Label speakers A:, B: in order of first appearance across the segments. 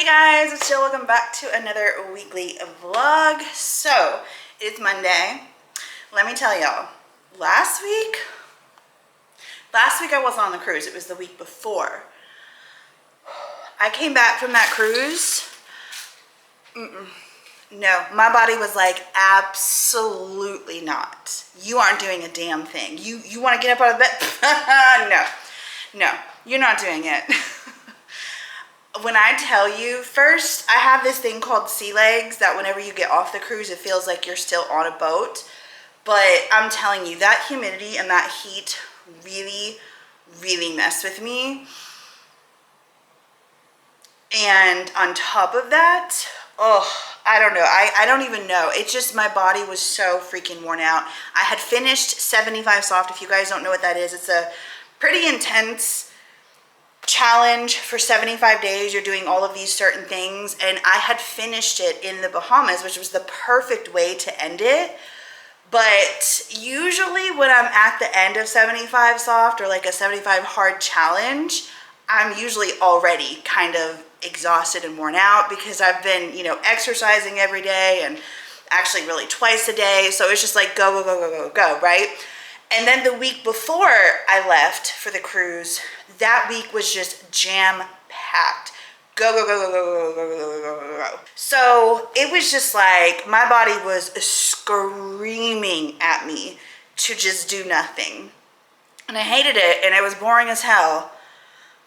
A: Hey guys, it's Jill. Welcome back to another weekly vlog. So, it's Monday. Let me tell y'all, last week I wasn't on the cruise. It was the week before. I came back from that cruise. No, my body was like, absolutely not. You aren't doing a damn thing. You want to get up out of bed? No, you're not doing it. When I tell you, first, I have this thing called sea legs that whenever you get off the cruise, it feels like you're still on a boat. But I'm telling you, that humidity and that heat really, really mess with me. And on top of that, oh, I don't know. I don't even know. It's just my body was so freaking worn out. I had finished 75 soft. If you guys don't know what that is, it's a pretty intense challenge for 75 days. You're doing all of these certain things, and I had finished it in the Bahamas, which was the perfect way to end it. But usually when I'm at the end of 75 soft or like a 75 hard challenge, I'm usually already kind of exhausted and worn out because I've been, you know, exercising every day and actually really twice a day. So it's just like go, right? And then the week before I left for the cruise, that week was just jam-packed. Go. So it was just like my body was screaming at me to just do nothing. And I hated it, and it was boring as hell.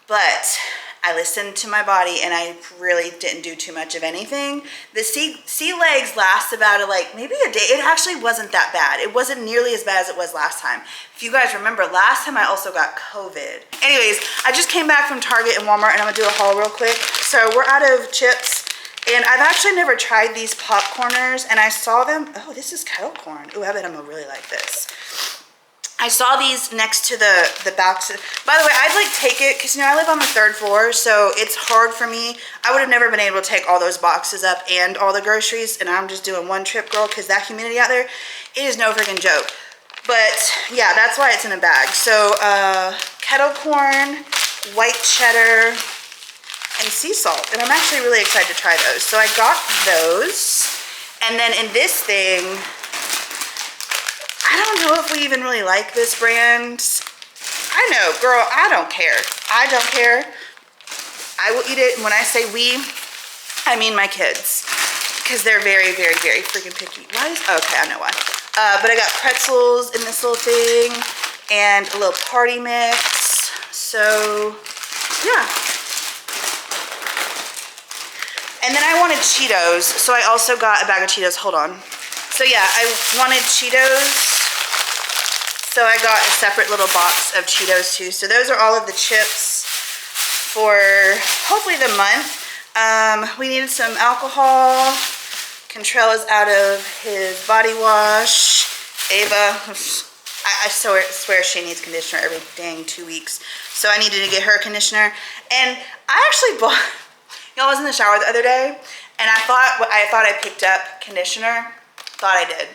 A: But I listened to my body, and I really didn't do too much of anything. The sea legs last about maybe a day. It actually wasn't that bad. It wasn't nearly as bad as it was last time. If you guys remember, last time I also got COVID. Anyways, I just came back from Target and Walmart, and I'm gonna do a haul real quick. So we're out of chips, and I've actually never tried these popcorners, and I saw them. Oh, this is kettle corn. Oh, I bet I'm gonna really like this. I saw these next to the box. By the way, I'd like take it because, you know, I live on the 3rd floor, so it's hard for me. I would have never been able to take all those boxes up and all the groceries, and I'm just doing one trip, girl, because that humidity out there, it is no freaking joke. But yeah, that's why it's in a bag. So kettle corn, white cheddar, and sea salt, and I'm actually really excited to try those. So I got those, and then in this thing, I don't know if we even really like this brand. I know, girl, I don't care. I don't care. I will eat it. And when I say we, I mean my kids. Because they're very, very, very freaking picky. Why is, okay, I know why. But I got pretzels in this little thing and a little party mix. So, yeah. And then I wanted Cheetos. So I also got a bag of Cheetos. Hold on. So yeah, I wanted Cheetos. So I got a separate little box of Cheetos too. So those are all of the chips for hopefully the month. We needed some alcohol. Contrell is out of his body wash. Ava, I swear she needs conditioner every dang 2 weeks. So I needed to get her conditioner. And I actually bought, y'all, I was in the shower the other day, and I thought I picked up conditioner. Thought I did.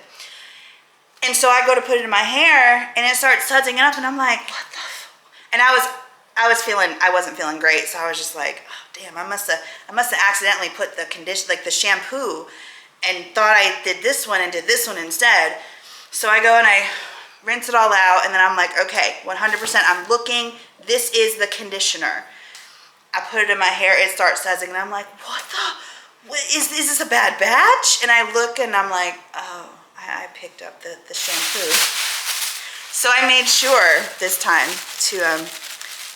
A: And so I go to put it in my hair, and it starts sudsing up, and I'm like, what the f? And I wasn't feeling great, so I was just like, oh, damn, I must have accidentally put the conditioner, like the shampoo, and thought I did this one and did this one instead. So I go and I rinse it all out, and then I'm like, okay, 100%, I'm looking, this is the conditioner. I put it in my hair, it starts sudsing, and I'm like, is this a bad batch? And I look, and I'm like, oh, I picked up the shampoo. So I made sure this time to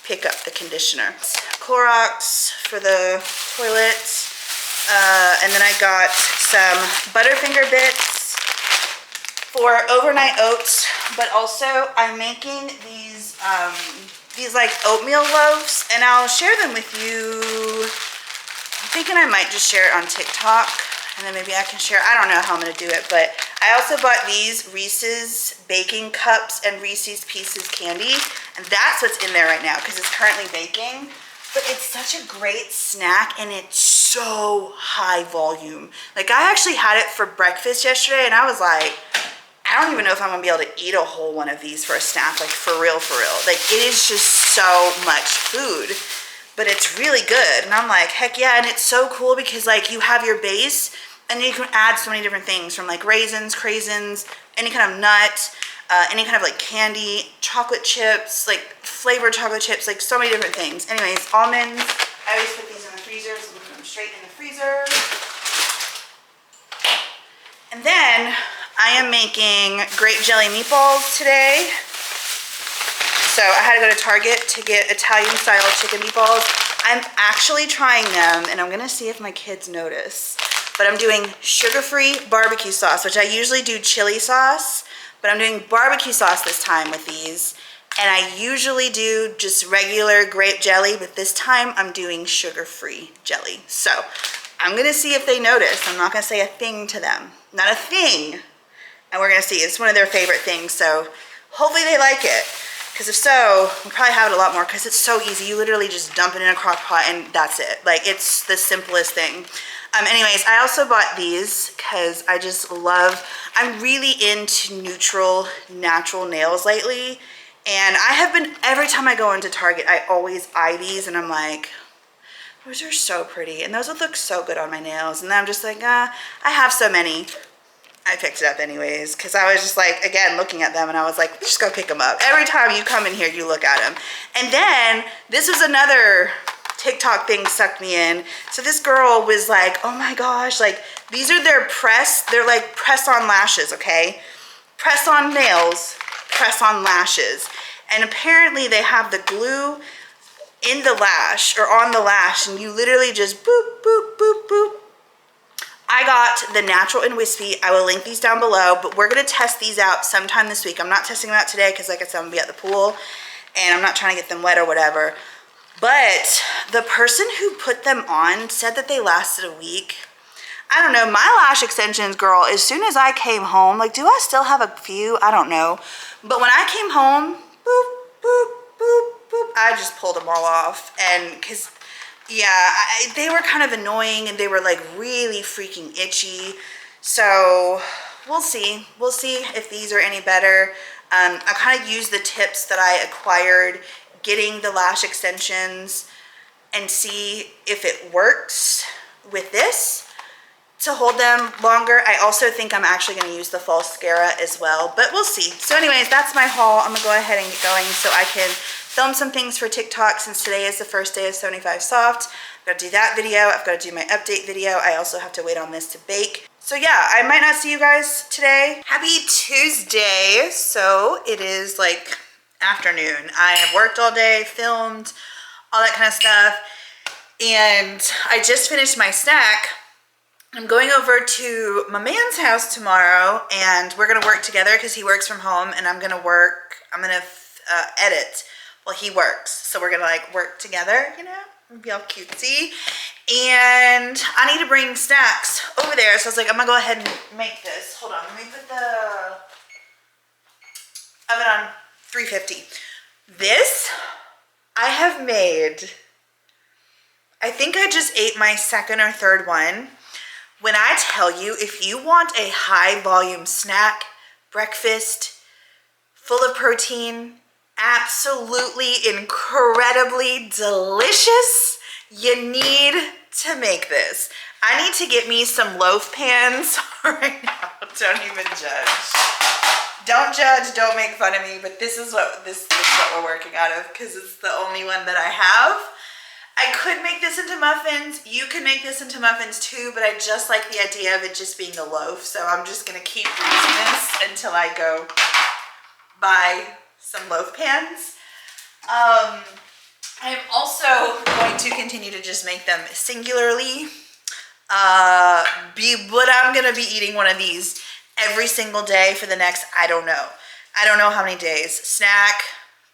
A: pick up the conditioner. Clorox for the toilet. And then I got some Butterfinger bits for overnight oats. But also I'm making these like oatmeal loaves, and I'll share them with you. I'm thinking I might just share it on TikTok, and then maybe I can share. I don't know how I'm going to do it, but I also bought these Reese's baking cups and Reese's Pieces candy, and that's what's in there right now because it's currently baking. But it's such a great snack, and it's so high volume. Like, I actually had it for breakfast yesterday, and I was like, I don't even know if I'm going to be able to eat a whole one of these for a snack, like for real. Like, it is just so much food. but it's really good. And I'm like, heck yeah. And it's so cool because like you have your base and you can add so many different things from like raisins, craisins, any kind of nut, any kind of like candy, chocolate chips, like flavored chocolate chips, like so many different things. Anyways, almonds, I always put these in the freezer, so we put them straight in the freezer. And then I am making grape jelly meatballs today. So I had to go to Target to get Italian style chicken meatballs. I'm actually trying them and I'm gonna see if my kids notice. But I'm doing sugar-free barbecue sauce, which I usually do chili sauce, but I'm doing barbecue sauce this time with these. And I usually do just regular grape jelly, but this time I'm doing sugar-free jelly. So I'm gonna see if they notice. I'm not gonna say a thing to them. Not a thing. And we're gonna see. It's one of their favorite things, so hopefully they like it. Because if so, we'll probably have it a lot more because it's so easy. You literally just dump it in a crock pot and that's it. Like, it's the simplest thing. Anyways, I also bought these because I just love, I'm really into neutral, natural nails lately. And I have been, every time I go into Target, I always eye these and I'm like, those are so pretty. And those would look so good on my nails. And then I'm just like, I have so many. I picked it up anyways because I was just like, again, looking at them and I was like, just go pick them up. Every time you come in here, you look at them. And then this was another TikTok thing sucked me in. So this girl was like, oh my gosh, like these are their they're like press on lashes, okay? Press on nails, press on lashes. And apparently they have the glue in the lash or on the lash and you literally just boop, boop, boop, boop. I got the natural and wispy. I will link these down below, but we're gonna test these out sometime this week. I'm not testing them out today because like I said, I'm gonna be at the pool and I'm not trying to get them wet or whatever. But the person who put them on said that they lasted a week. I don't know, my lash extensions, girl, as soon as I came home, like, do I still have a few? I don't know. But when I came home, boop, boop, boop, boop, I just pulled them all off. And because, yeah, they were kind of annoying and they were like really freaking itchy. So we'll see. We'll see if these are any better. I kind of used the tips that I acquired getting the lash extensions and see if it works with this to hold them longer. I also think I'm actually going to use the false mascara as well, but we'll see. So anyways, that's my haul. I'm gonna go ahead and get going so I can film some things for TikTok since today is the first day of 75 Soft. I've got to do that video. I've got to do my update video. I also have to wait on this to bake. So yeah, I might not see you guys today. Happy Tuesday. So it is like afternoon. I have worked all day, filmed, all that kind of stuff. And I just finished my snack. I'm going over to my man's house tomorrow and we're gonna work together because he works from home and I'm gonna edit while he works. So we're gonna like work together, you know, be all cutesy. And I need to bring snacks over there. So I was like, I'm gonna go ahead and make this. Hold on, let me put the oven on 350. This I have made, I think I just ate my second or third one. When I tell you, if you want a high volume snack, breakfast, full of protein, absolutely incredibly delicious, you need to make this. I need to get me some loaf pans right now. Don't even judge. Don't judge, don't make fun of me, but this is what we're working out of because it's the only one that I have. I could make this into muffins. You could make this into muffins too, but I just like the idea of it just being a loaf. So I'm just gonna keep using this until I go buy some loaf pans. I'm also going to continue to just make them singularly. But I'm gonna be eating one of these every single day for the next, I don't know how many days. Snack,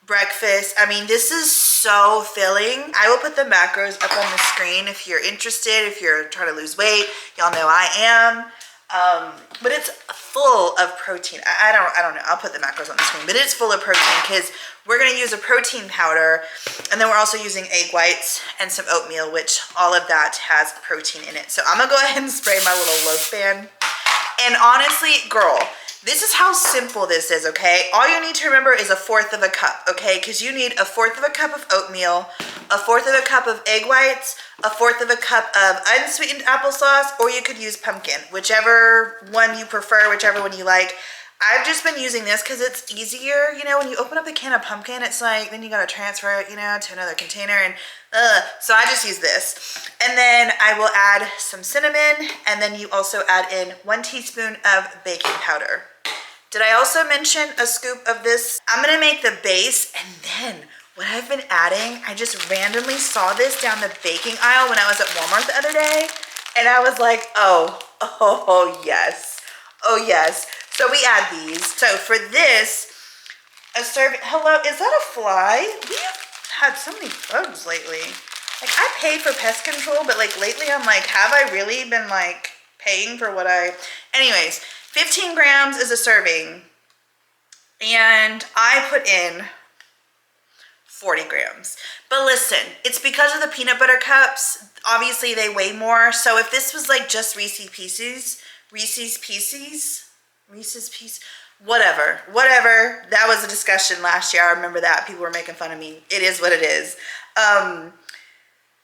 A: breakfast. I mean, this is so filling. I will put the macros up on the screen if you're interested, if you're trying to lose weight. Y'all know I am. But it's full of protein. I don't know. I'll put the macros on the screen, but it's full of protein because we're going to use a protein powder and then we're also using egg whites and some oatmeal, which all of that has protein in it. So I'm going to go ahead and spray my little loaf pan. And honestly, girl, This is how simple this is, okay? All you need to remember is 1/4 of a cup, okay? Because you need 1/4 of a cup of oatmeal, 1/4 of a cup of egg whites, 1/4 of a cup of unsweetened applesauce, or you could use pumpkin, whichever one you prefer, whichever one you like. I've just been using this because it's easier. You know, when you open up a can of pumpkin, it's like, then you gotta transfer it, you know, to another container, and so I just use this. And then I will add some cinnamon, and then you also add in 1 teaspoon of baking powder. Did I also mention a scoop of this? I'm gonna make the base, and then what I've been adding, I just randomly saw this down the baking aisle when I was at Walmart the other day, and I was like, oh yes, oh yes. So we add these. So for this, a serving, hello, is that a fly? We have had so many bugs lately. Like, I pay for pest control, but like lately I'm like, have I really been like paying for what anyways, 15 grams is a serving. And I put in 40 grams. But listen, it's because of the peanut butter cups. Obviously they weigh more. So if this was like just Reese's Pieces, whatever, that was a discussion last year. I remember that people were making fun of me. It is what it is.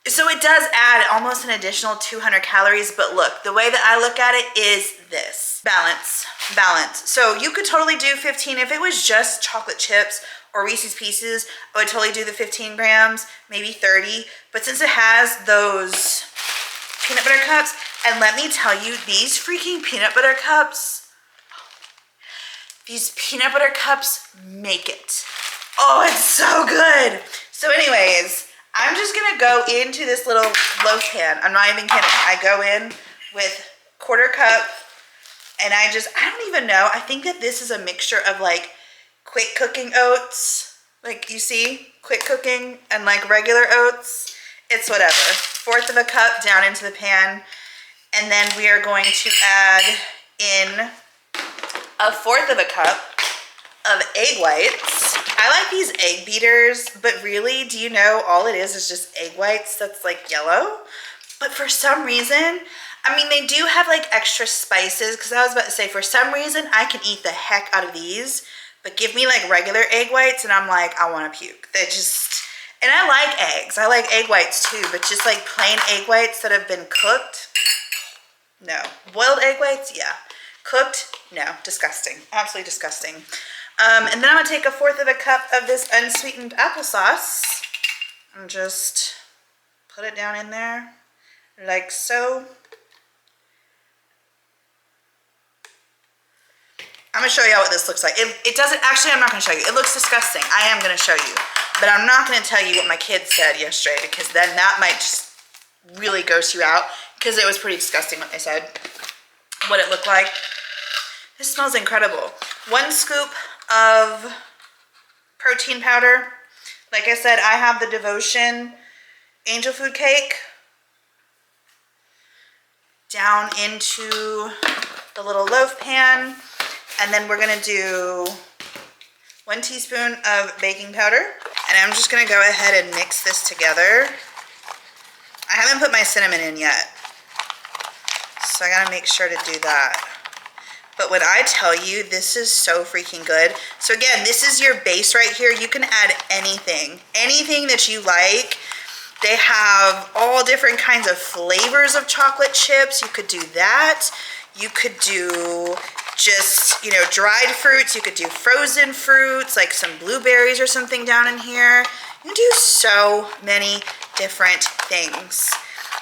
A: So it does add almost an additional 200 calories, but look, the way that I look at it is this: balance. So you could totally do 15 if it was just chocolate chips or Reese's Pieces. I would totally do the 15 grams, maybe 30, but since it has those peanut butter cups, and let me tell you, these freaking peanut butter cups, these peanut butter cups make it. Oh, it's so good. So anyways, I'm just gonna go into this little loaf pan. I'm not even kidding. I go in with 1/4 cup, and I don't even know. I think that this is a mixture of like quick cooking oats. Like, you see, quick cooking and like regular oats. It's whatever. 1/4 of a cup down into the pan. And then we are going to add in 1/4 of a cup of egg whites. I like these egg beaters, but really, do you know, all it is just egg whites that's like yellow. But for some reason, I mean, they do have like extra spices, because I was about to say, for some reason, I can eat the heck out of these, but give me like regular egg whites and I'm like, I want to puke. They just, and I like eggs. I like egg whites too, but just like plain egg whites that have been cooked, no. Boiled egg whites, yeah. Cooked, no. Disgusting. Absolutely disgusting. And then I'm going to take 1/4 of a cup of this unsweetened applesauce and just put it down in there like so. I'm going to show you what this looks like. It doesn't, actually, I'm not going to show you. It looks disgusting. I am going to show you. But I'm not going to tell you what my kids said yesterday, because then that might just really gross you out, because it was pretty disgusting what they said, what it looked like. This smells incredible. 1 scoop of protein powder. Like I said, I have the Devotion angel food cake down into the little loaf pan. And then we're gonna do 1 teaspoon of baking powder. And I'm just gonna go ahead and mix this together. I haven't put my cinnamon in yet, so I gotta make sure to do that. But when I tell you, this is so freaking good. So again, this is your base right here. You can add anything that you like. They have all different kinds of flavors of chocolate chips. You could do that. You could do just, you know, dried fruits. You could do frozen fruits, like some blueberries or something down in here. You can do so many different things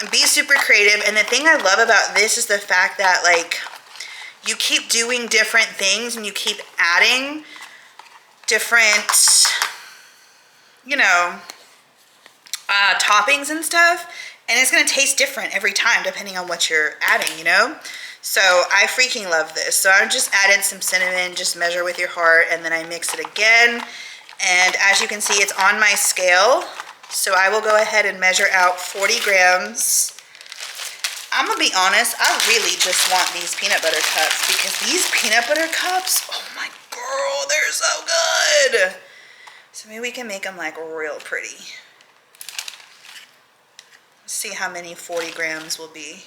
A: and be super creative. And the thing I love about this is the fact that, like, you keep doing different things and you keep adding different, you know, toppings and stuff, and it's gonna taste different every time depending on what you're adding, you know? So I freaking love this. So I just added some cinnamon, just measure with your heart, and then I mix it again. And as you can see, it's on my scale. So I will go ahead and measure out 40 grams. I'm gonna be honest, I really just want these peanut butter cups, because these peanut butter cups, oh my girl, they're so good. So maybe we can make them like real pretty. Let's see how many 40 grams will be.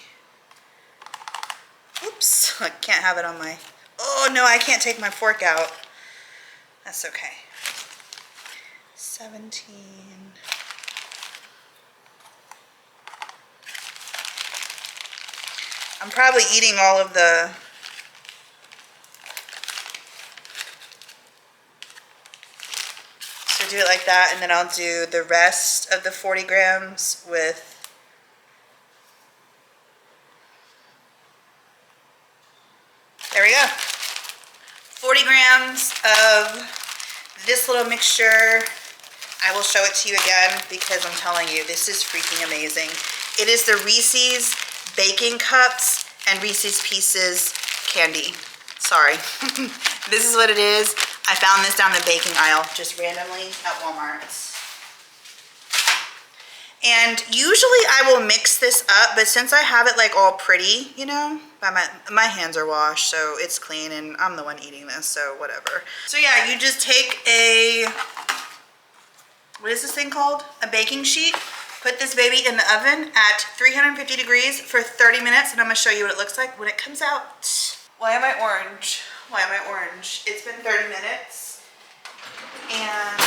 A: Oops, I can't have it on my, Oh no, I can't take my fork out. That's okay. 17. I'm probably eating all of the... So do it like that, and then I'll do the rest of the 40 grams with... There we go. 40 grams of this little mixture. I will show it to you again because I'm telling you, this is freaking amazing. It is the Reese's Baking Cups and Reese's Pieces candy. Sorry. This is what it is. I found this down the baking aisle just randomly at Walmart. And usually I will mix this up, but since I have it like all pretty, you know, by my hands are washed, so it's clean, and I'm the one eating this, so whatever. So yeah, you just take a, what is this thing called? A baking sheet. Put this baby in the oven at 350 degrees for 30 minutes, and I'm gonna show you what it looks like when it comes out. Why am I orange? Why am I orange? It's been 30 minutes, and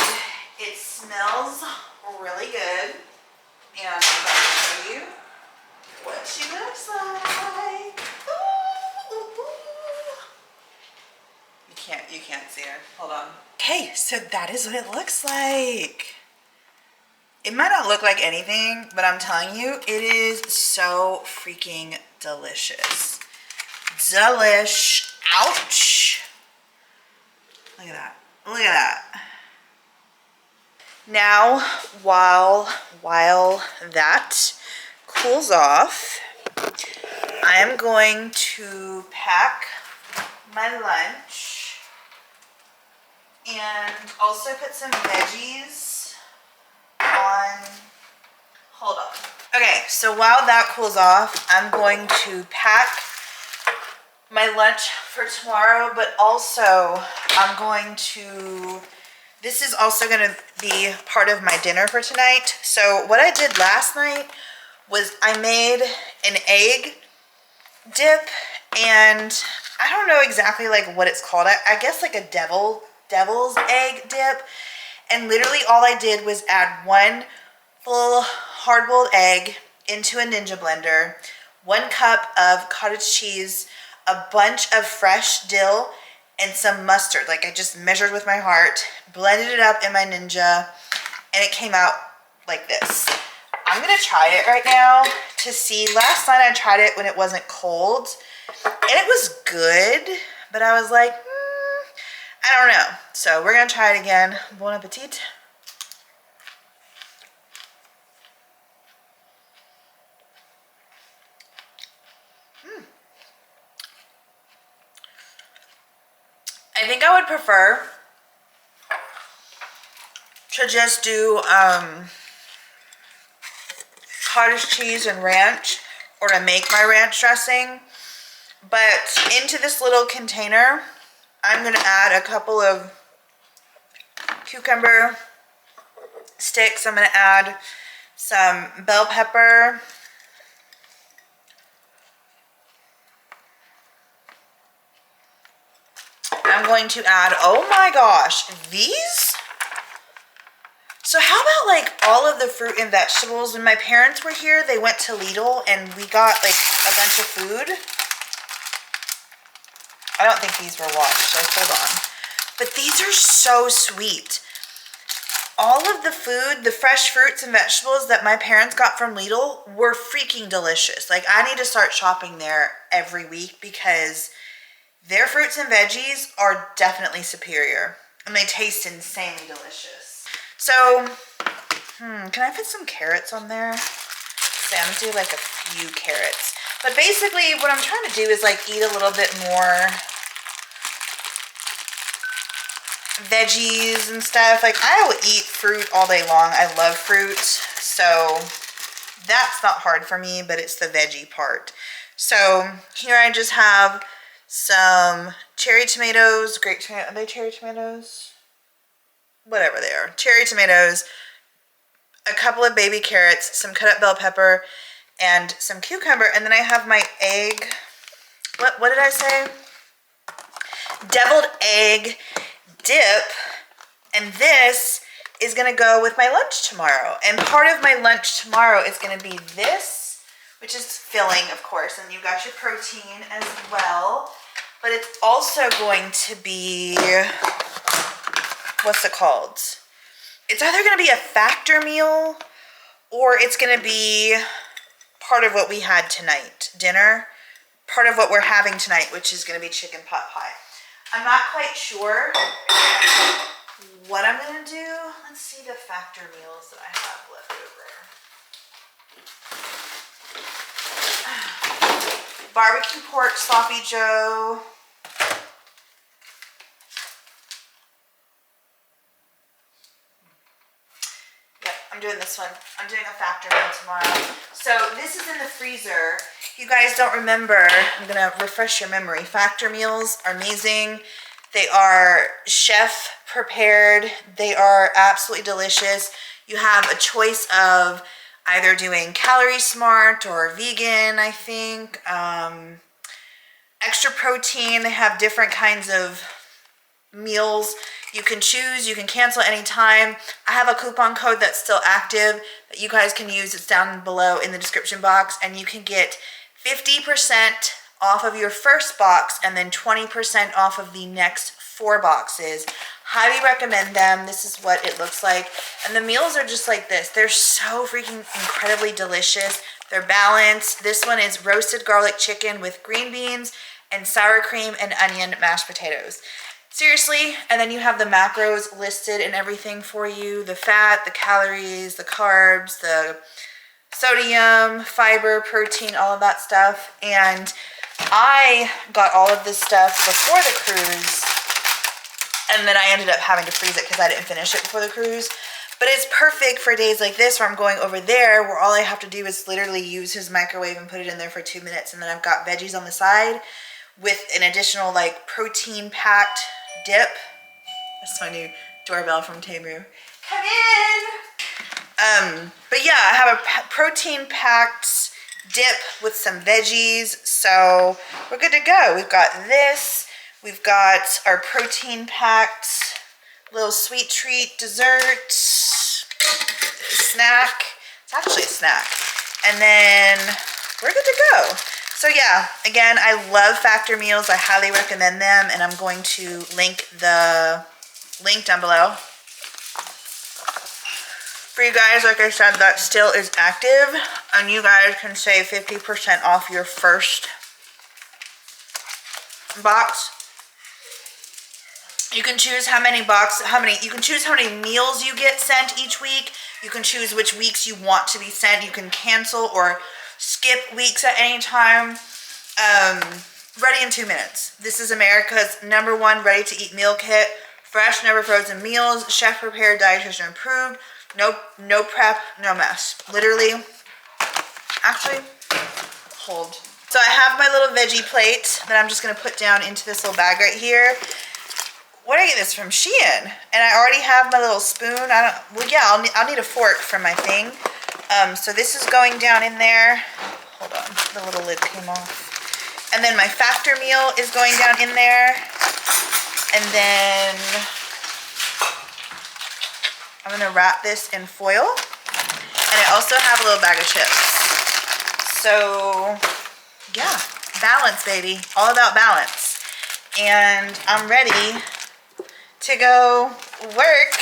A: it smells really good. And I'm about to show you what she looks like. Ooh, ooh, ooh. You can't see her. Hold on. Okay, so that is what it looks like. It might not look like anything, but I'm telling you, it is so freaking delicious. Delish. Ouch. Look at that. Look at that. Now, while that cools off, I am going to pack my lunch and also put some veggies on. Hold on. Okay, so while that cools off, I'm going to pack my lunch for tomorrow, but also I'm going to... This is also going to be part of my dinner for tonight. So what I did last night was I made an egg dip, and I don't know exactly like what it's called. I guess like a devil's egg dip. And literally all I did was add one full hard-boiled egg into a Ninja blender, 1 cup of cottage cheese, a bunch of fresh dill, and some mustard. Like I just measured with my heart, blended it up in my Ninja, and it came out like this. I'm gonna try it right now to see. Last night I tried it when it wasn't cold, and it was good, but I was like, I don't know. So we're gonna try it again. Bon appetit. I think I would prefer to just do cottage cheese and ranch, or to make my ranch dressing. But into this little container, I'm going to add a couple of cucumber sticks. I'm going to add some bell pepper. I'm going to add, oh my gosh, these? So how about like all of the fruit and vegetables? When my parents were here, they went to Lidl and we got like a bunch of food. I don't think these were washed, so hold on. But these are so sweet. All of the food, the fresh fruits and vegetables that my parents got from Lidl were freaking delicious. Like I need to start shopping there every week because their fruits and veggies are definitely superior, and they taste insanely delicious. So, can I put some carrots on there? So I'm gonna do like a few carrots. But basically what I'm trying to do is like eat a little bit more veggies and stuff. Like I will eat fruit all day long. I love fruit. So that's not hard for me, but it's the veggie part. So here I just have some cherry tomatoes, grape tomato. Are they cherry tomatoes? Whatever they are. Cherry tomatoes, a couple of baby carrots, some cut up bell pepper, and some cucumber. And then I have my egg. What did I say? deviled egg dip, and this is gonna go with my lunch tomorrow. And part of my lunch tomorrow is gonna be this, which is filling, of course, and you got your protein as well. But it's also going to be, what's it called? It's either gonna be a factor meal or it's gonna be part of what we had tonight, dinner. Part of what we're having tonight, which is gonna be chicken pot pie. I'm not quite sure what I'm gonna do. Let's see the factor meals that I have left over. Barbecue pork, sloppy joe. Yep, I'm doing this one. I'm doing a factor meal tomorrow. So this is in the freezer. If you guys don't remember, I'm gonna refresh your memory. Factor meals are amazing. They are chef prepared. They are absolutely delicious. You have a choice of either doing Calorie Smart or vegan, I think. Extra protein. They have different kinds of meals. You can choose, you can cancel anytime. I have a coupon code that's still active that you guys can use. It's down below in the description box, and you can get 50% off of your first box and then 20% off of the next 4 boxes. Highly recommend them. This is what it looks like. And the meals are just like this. They're so freaking incredibly delicious. They're balanced. This one is roasted garlic chicken with green beans and sour cream and onion mashed potatoes. Seriously, and then you have the macros listed and everything for you. The fat, the calories, the carbs, the sodium, fiber, protein, all of that stuff. And I got all of this stuff before the cruise, and then I ended up having to freeze it because I didn't finish it before the cruise. But it's perfect for days like this where I'm going over there, where all I have to do is literally use his microwave and put it in there for 2 minutes, and then I've got veggies on the side with an additional like protein packed dip. That's my new doorbell from Temu. Come in! But yeah, I have a protein packed dip with some veggies, so we're good to go. We've got this, we've got our protein packed little sweet treat dessert, snack. It's actually a snack. And then we're good to go. So yeah, again, I love Factor meals. I highly recommend them, and I'm going to link the link down below. For you guys, like I said, that still is active, and you guys can save 50% off your first box. You can choose how many meals you get sent each week. You can choose which weeks you want to be sent. You can cancel or skip weeks at any time. Ready in 2 minutes. This is America's #1 ready-to-eat meal kit. Fresh, never frozen meals, chef prepared, dietitian approved. No prep, no mess. Literally, actually, hold. So I have my little veggie plate that I'm just gonna put down into this little bag right here. Where did I get this from? Shein. And I already have my little spoon. I'll need a fork for my thing. So this is going down in there. Hold on, the little lid came off. And then my Factor meal is going down in there. And then I'm gonna wrap this in foil. And I also have a little bag of chips. So yeah, balance, baby. All about balance. And I'm ready to go work.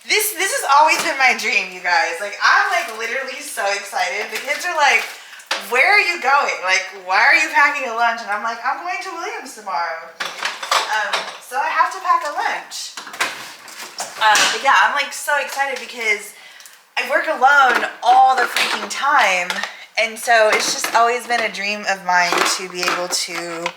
A: This has always been my dream, you guys. Like, I'm like literally so excited. The kids are like, where are you going? Like, why are you packing a lunch? And I'm like, I'm going to Williams tomorrow. So I have to pack a lunch. But yeah, I'm like so excited because I work alone all the freaking time. And so it's just always been a dream of mine to be able to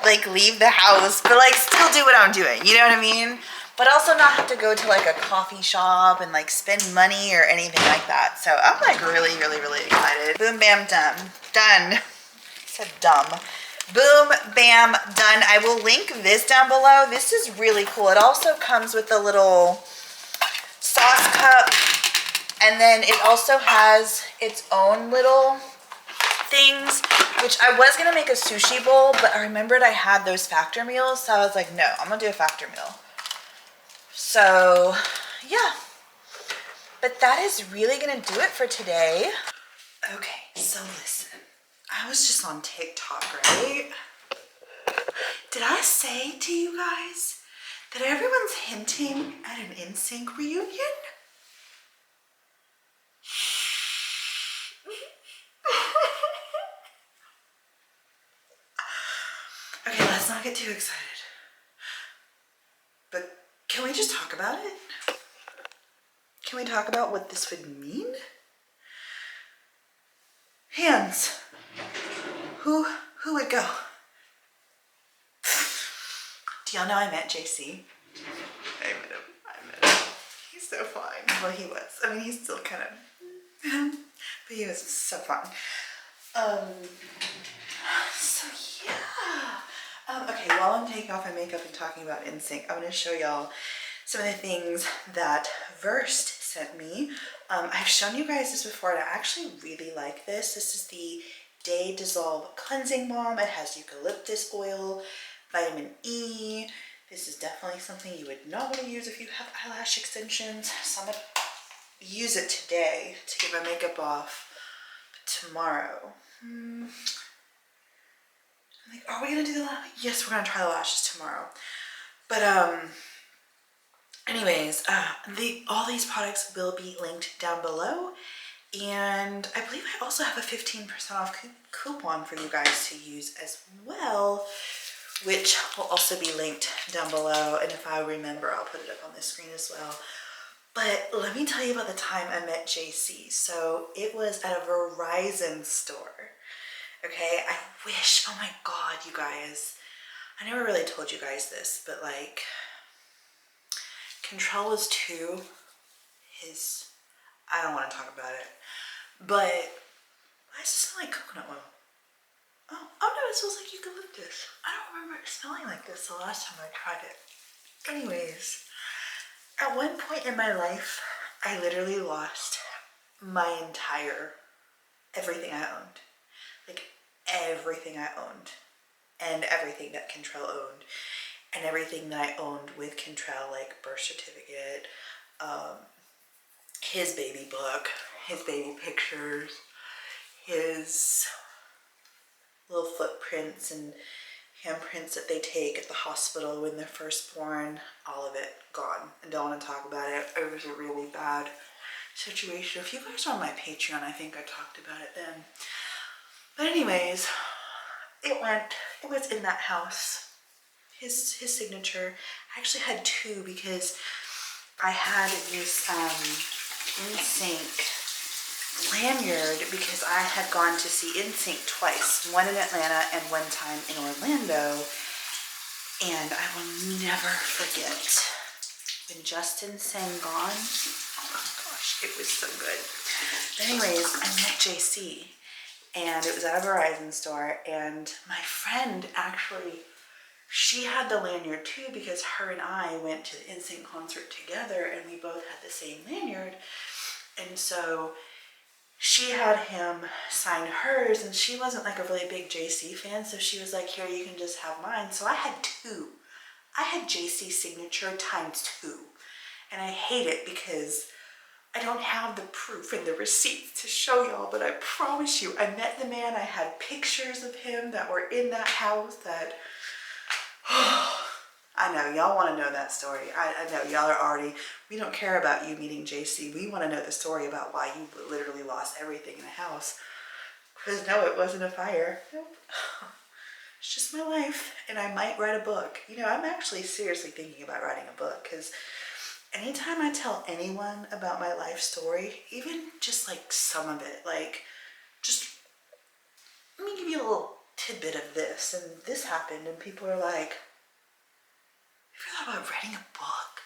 A: like leave the house, but like still do what I'm doing, you know what I mean? But also not have to go to like a coffee shop and like spend money or anything like that. So I'm like really excited. Boom, bam, done. I said dumb. Boom, bam, done. I will link this down below. This is really cool. It also comes with a little sauce cup, and then it also has its own little things, which I was gonna make a sushi bowl, but I remembered I had those factor meals, so I was like, no, I'm gonna do a factor meal. So yeah, but that is really gonna do it for today. Okay, so listen, I was just on TikTok, right? Did I say to you guys that everyone's hinting at an NSYNC reunion? Okay, let's not get too excited. But can we just talk about it? Can we talk about what this would mean? Hands. Who would go? Do y'all know I met JC? I met him. He's so fun. Well, he was. I mean, he's still kind of, but he was so fun. So yeah. Okay, while I'm taking off my makeup and talking about NSYNC, I'm going to show y'all some of the things that Versed sent me. I've shown you guys this before, and I actually really like this. This is the Day Dissolve Cleansing Balm. It has eucalyptus oil, vitamin E. This is definitely something you would not want to use if you have eyelash extensions. So I'm going to use it today to get my makeup off tomorrow. I'm like, are we going to do the lashes? Yes, we're going to try the lashes tomorrow. But anyways, all these products will be linked down below. And I believe I also have a 15% off coupon for you guys to use as well, which will also be linked down below. And if I remember, I'll put it up on the screen as well. But let me tell you about the time I met JC. So it was at a Verizon store. Okay, I wish, oh my God, you guys, I never really told you guys this, but like, Control was 2, I don't want to talk about it, but why does it smell like coconut oil? Oh no, it smells like eucalyptus. I don't remember it smelling like this the last time I tried it. Anyways, at one point in my life, I literally lost my everything I owned. Like everything I owned, and everything that Control owned, and everything that I owned with Control, like birth certificate, his baby book, his baby pictures, his little footprints and handprints that they take at the hospital when they're first born, all of it gone. I don't want to talk about it. It was a really bad situation. If you guys are on my Patreon, I think I talked about it then. But anyways, it was in that house. His signature. I actually had 2 because I had this NSYNC lanyard because I had gone to see NSYNC twice, one in Atlanta and one time in Orlando, and I will never forget when Justin sang Gone. Oh my gosh, it was so good. But anyways, I met JC, and it was at a Verizon store, and my friend actually, she had the lanyard too because her and I went to the NSYNC concert together, and we both had the same lanyard, and so she had him sign hers, and she wasn't like a really big JC fan, so she was like, here, you can just have mine. So I had 2. I had JC's signature ×2, and I hate it because I don't have the proof and the receipts to show y'all, but I promise you, I met the man. I had pictures of him that were in that house that, I know, y'all want to know that story. I know, y'all are already, we don't care about you meeting JC. We want to know the story about why you literally lost everything in the house. Because no, it wasn't a fire. Nope. It's just my life, and I might write a book. You know, I'm actually seriously thinking about writing a book, because anytime I tell anyone about my life story, even just like some of it, like just, let me give you a little tidbit of this, and this happened, and people are like, have you thought about writing a book?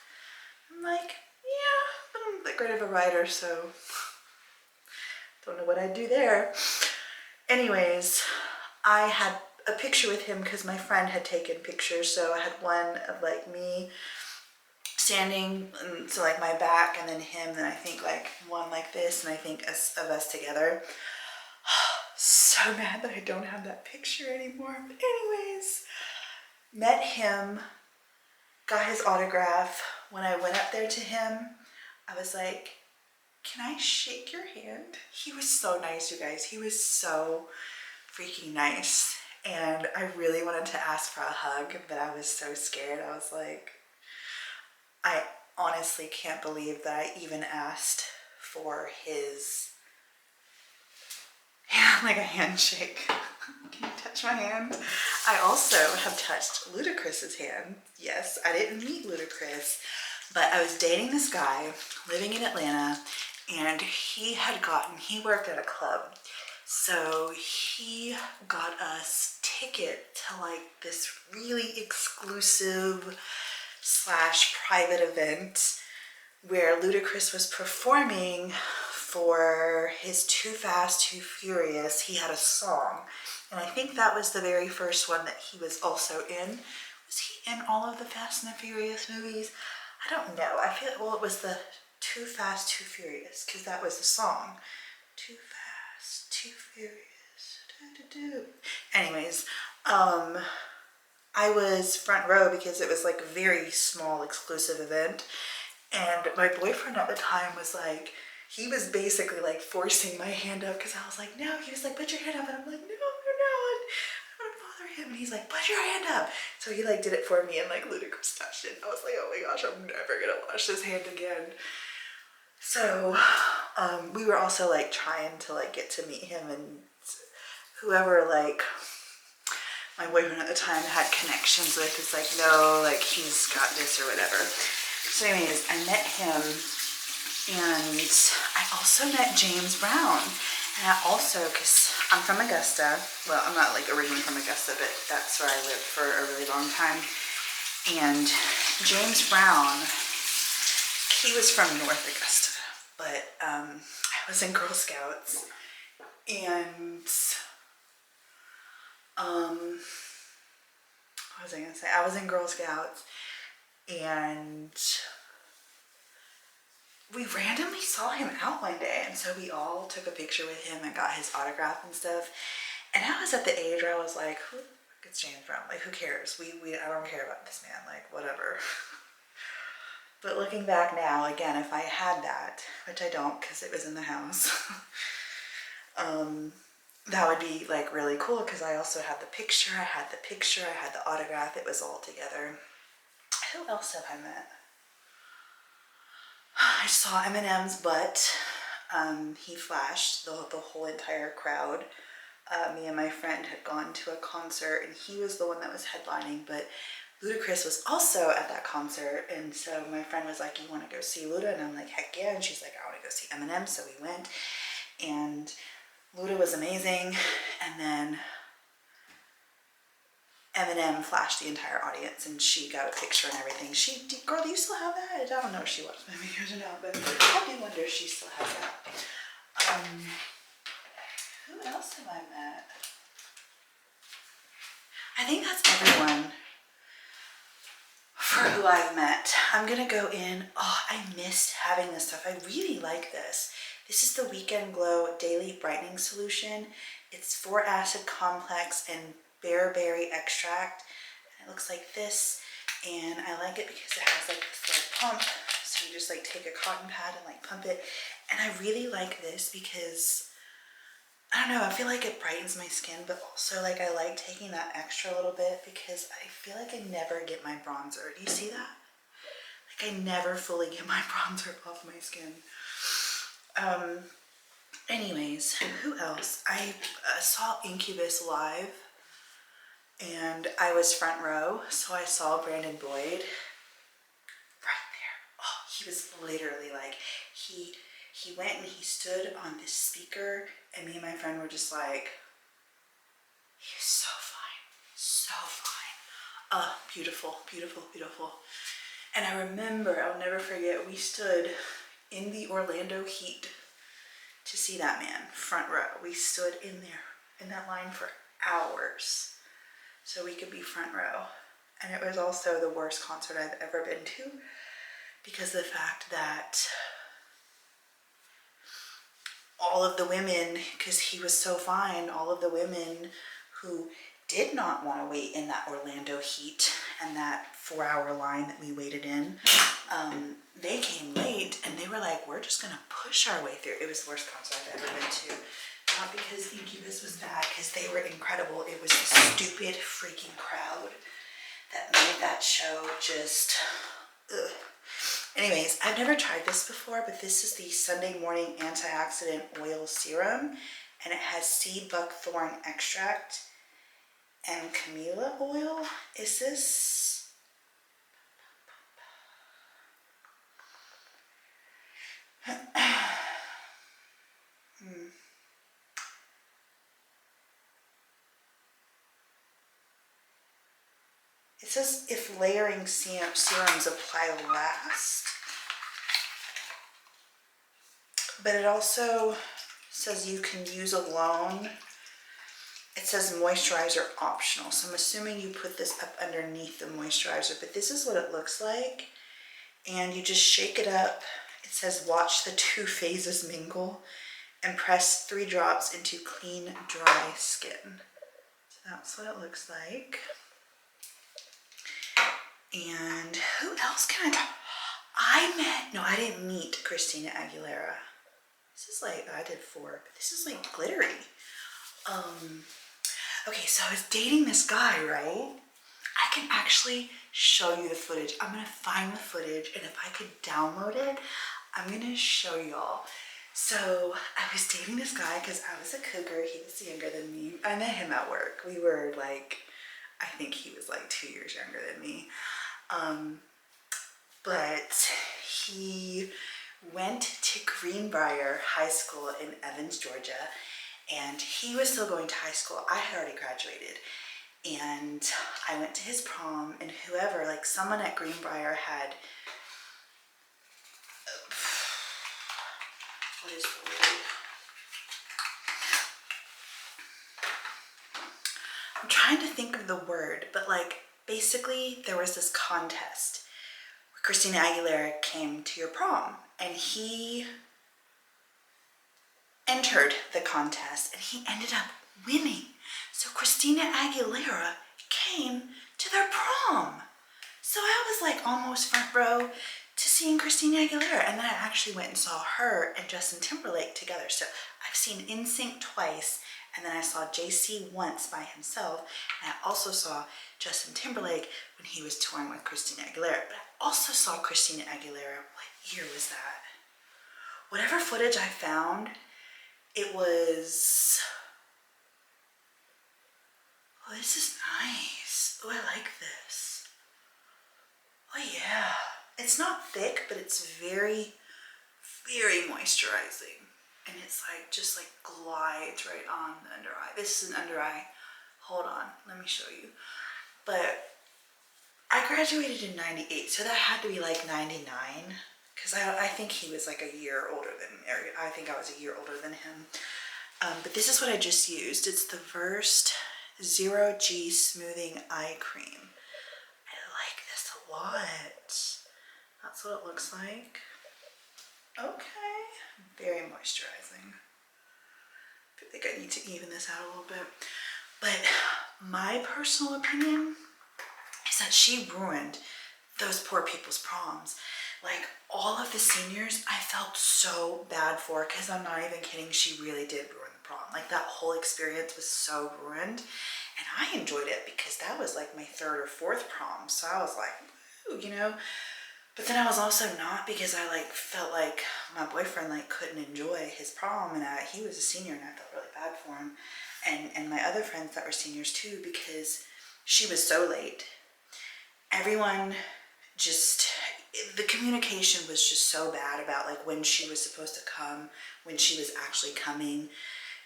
A: I'm like, yeah, but I'm that great of a writer, so don't know what I'd do there. Anyways, I had a picture with him because my friend had taken pictures, so I had one of like me standing, and so like my back, and then him, then I think like one like this, and I think of us together. So so mad that I don't have that picture anymore. But anyways, met him, got his autograph. When I went up there to him, I was like, can I shake your hand? He was so nice, you guys. He was so freaking nice. And I really wanted to ask for a hug, but I was so scared. I was like, I honestly can't believe that I even asked for his, like a handshake. Can you touch my hand? I also have touched Ludacris's hand. Yes, I didn't meet Ludacris, but I was dating this guy living in Atlanta, and he worked at a club. So he got us ticket to like this really exclusive / private event where Ludacris was performing for his Too Fast, Too Furious. He had a song, and I think that was the very first one that he was also in. Was he in all of the Fast and the Furious movies? I don't know. I feel, well, it was the Too Fast, Too Furious, because that was the song. Too Fast, Too Furious. Anyways, I was front row because it was like a very small exclusive event, and my boyfriend at the time was like, he was basically like forcing my hand up because I was like, no. He was like, put your hand up, and I'm like, no, I don't want to bother him. And he's like, put your hand up. So he like did it for me, and like Ludacris touched it. I was like, oh my gosh, I'm never gonna wash this hand again. So we were also like trying to like get to meet him, and whoever like my boyfriend at the time had connections with is like, no, like he's got this or whatever. So anyways, I met him, and I also met James Brown. And I also, because I'm from Augusta, well, I'm not like originally from Augusta, but that's where I lived for a really long time. And James Brown, he was from North Augusta, but I was in Girl Scouts, and what was I gonna say? I was in Girl Scouts, and we randomly saw him out one day, and so we all took a picture with him and got his autograph and stuff. And I was at the age where I was like, who the fuck is James Brown? Like, who cares? I don't care about this man, like, whatever. But looking back now, again, if I had that, which I don't because it was in the house, that would be like really cool because I also had the picture, I had the autograph, it was all together. Who else have I met? I saw Eminem's butt. He flashed the whole entire crowd. Me and my friend had gone to a concert, and he was the one that was headlining, but Ludacris was also at that concert, and so my friend was like, you want to go see Luda? And I'm like, heck yeah. And she's like, I want to go see Eminem. So we went, and Luda was amazing, and then Eminem flashed the entire audience, and she got a picture and everything. Girl, do you still have that? I don't know if she watched my videos or not, but I do wonder if she still has that. Who else have I met? I think that's everyone for who I've met. I'm gonna go in. Oh, I missed having this stuff. I really like this. This is the Weekend Glow Daily Brightening Solution. It's 4 acid complex and bearberry extract. And it looks like this, and I like it because it has like this little pump. So you just like take a cotton pad and like pump it. And I really like this because, I don't know, I feel like it brightens my skin, but also like I like taking that extra little bit because I feel like I never get my bronzer. Do you see that? Like I never fully get my bronzer off my skin. Anyways, who else? I saw Incubus live, and I was front row, so I saw Brandon Boyd right there. Oh, he was literally like, he went and he stood on this speaker, and me and my friend were just like, he's so fine, so fine. Oh, beautiful, beautiful, beautiful. And I remember, I'll never forget, we stood in the Orlando heat to see that man, front row. We stood in there, in that line for hours so we could be front row. And it was also the worst concert I've ever been to because of the fact that all of the women, because he was so fine, all of the women who did not want to wait in that Orlando heat and that 4-hour line that we waited in, they came late and they were like, we're just gonna push our way through. It was the worst concert I've ever been to. Not because Incubus was bad, because they were incredible. It was the stupid freaking crowd that made that show just, ugh. Anyways, I've never tried this before, but this is the Sunday Morning Antioxidant Oil-Serum, and it has sea buckthorn extract and camellia oil. Is this? It says if layering serums apply last, but it also says you can use alone. It says moisturizer optional, so I'm assuming you put this up underneath the moisturizer, but this is what it looks like, and you just shake it up. It says watch the 2 phases mingle and press 3 drops into clean, dry skin. So that's what it looks like. And who else can I talk? I didn't meet Christina Aguilera. This is like, I did 4, but this is like glittery. Okay, so I was dating this guy, right? I can actually show you the footage. I'm gonna find the footage, and if I could download it, I'm gonna show y'all. So I was dating this guy because I was a cougar. He was younger than me. I met him at work. We were like, I think he was like 2 years younger than me. But he went to Greenbrier High School in Evans, Georgia, and he was still going to high school. I had already graduated, and I went to his prom, and whoever, like someone at Greenbrier had, what is the word? I'm trying to think of the word, but like basically there was this contest where Christina Aguilera came to your prom, and he entered the contest and he ended up winning. So Christina Aguilera came to their prom. So I was like almost front row to seeing Christina Aguilera, and then I actually went and saw her and Justin Timberlake together. So I've seen NSYNC twice, and then I saw JC once by himself, and I also saw Justin Timberlake when he was touring with Christina Aguilera. But I also saw Christina Aguilera, what year was that? Whatever footage I found, it was, oh, this is nice. Oh, I like this. Oh yeah. It's not thick, but it's very, very moisturizing. And it's like, just like glides right on the under eye. This is an under eye. Hold on, let me show you. But I graduated in 98, so that had to be like 99. Because I think he was like a year older than me, or I think I was a year older than him. But this is what I just used. It's the Versed 0G Smoothing Eye Cream. I like this a lot. That's what it looks like. Okay, very moisturizing. I think I need to even this out a little bit. But my personal opinion is that she ruined those poor people's proms. Like all of the seniors, I felt so bad for, because I'm not even kidding, she really did ruin the prom. Like that whole experience was so ruined, and I enjoyed it because that was like my 3rd or 4th prom. So I was like, ooh, you know. But then I was also not, because I like felt like my boyfriend like couldn't enjoy his prom, and he was a senior, and I felt really bad for him, and my other friends that were seniors too, because she was so late. Everyone just, the communication was just so bad about like when she was supposed to come, when she was actually coming.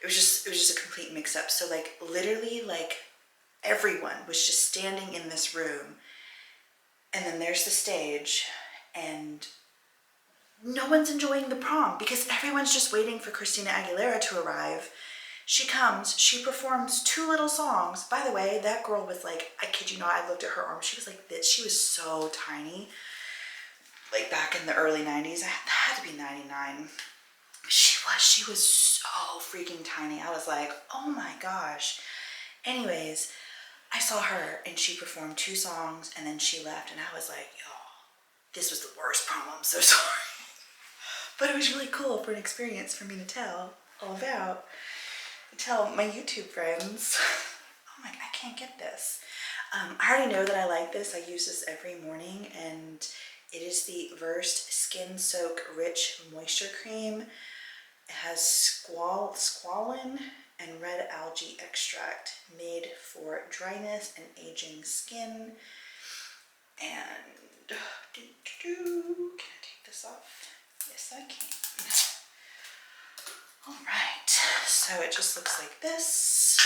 A: It was just a complete mix up. So like literally like everyone was just standing in this room, and then there's the stage, and no one's enjoying the prom because everyone's just waiting for Christina Aguilera to arrive. She comes, she performs 2 little songs. By the way, that girl was like, I kid you not, I looked at her arm, she was like this. She was so tiny. Like back in the early 90s, that had to be 99. She was so freaking tiny. I was like, oh my gosh. Anyways, I saw her and she performed 2 songs and then she left and I was like, y'all, this was the worst prom. I'm so sorry. But it was really cool for an experience for me to tell all about. Tell my YouTube friends. Oh my, I can't get this. I already know that I like this. I use this every morning and it is the Versed Skin Soak Rich Moisture Cream. It has squalene and red algae extract made for dryness and aging skin. And can I take this off? Yes, I can. All right, so it just looks like this.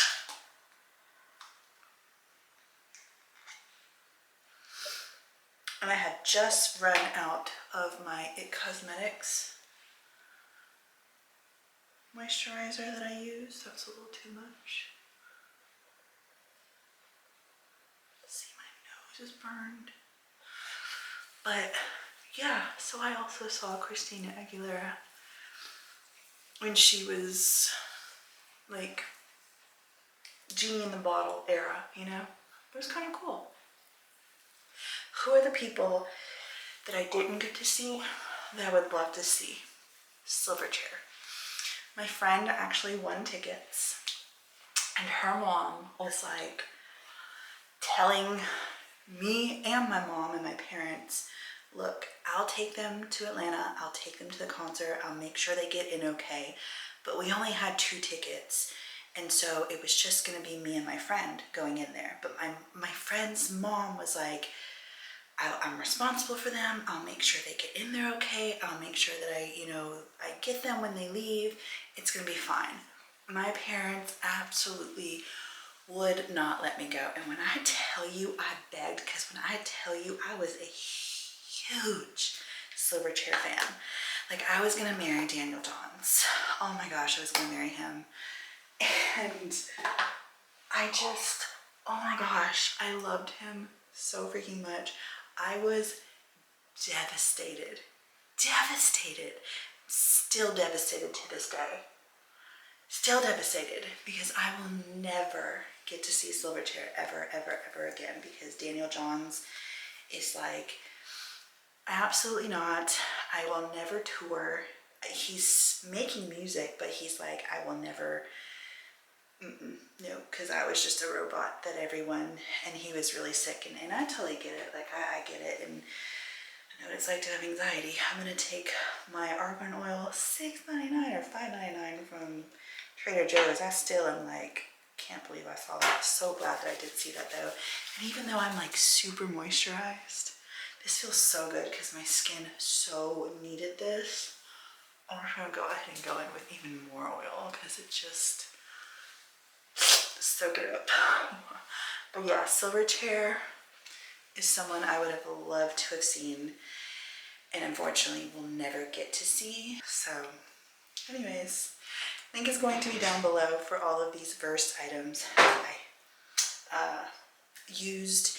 A: And I had just run out of my IT Cosmetics moisturizer that I use. That's a little too much. See, my nose is burned. But yeah, so I also saw Christina Aguilera when she was like Genie in the Bottle era, you know? It was kind of cool. Who are the people that I didn't get to see that I would love to see? Silverchair. My friend actually won tickets and her mom was like telling me and my mom and my parents, look, I'll take them to Atlanta, I'll take them to the concert, I'll make sure they get in okay, but we only had 2 tickets and so it was just gonna be me and my friend going in there. But my friend's mom was like, I'm responsible for them, I'll make sure they get in there okay, I'll make sure that I get them when they leave, it's gonna be fine. My parents absolutely would not let me go. And when I tell you I begged, because when I tell you I was a huge Silverchair fan. Like I was gonna marry Daniel Johns. Oh my gosh, I was gonna marry him. And I just, oh my gosh, I loved him so freaking much. I was devastated. Devastated. Still devastated to this day. Still devastated because I will never get to see Silverchair ever, ever, ever again because Daniel Johns is like, absolutely not. I will never tour. He's making music, but he's like, I will never, no, because I was just a robot that everyone, and he was really sick, and I totally get it. Like, I get it, and I know what it's like to have anxiety. I'm going to take my argan oil, $6.99 or $5.99 from Trader Joe's. I still am like, can't believe I saw that. So glad that I did see that though. And even though I'm like super moisturized, this feels so good because my skin so needed this. I'm just going to go ahead and go in with even more oil because it just soak it up. But yeah, Silverchair is someone I would have loved to have seen and unfortunately will never get to see. So anyways, link is going to be down below for all of these Versed items I used,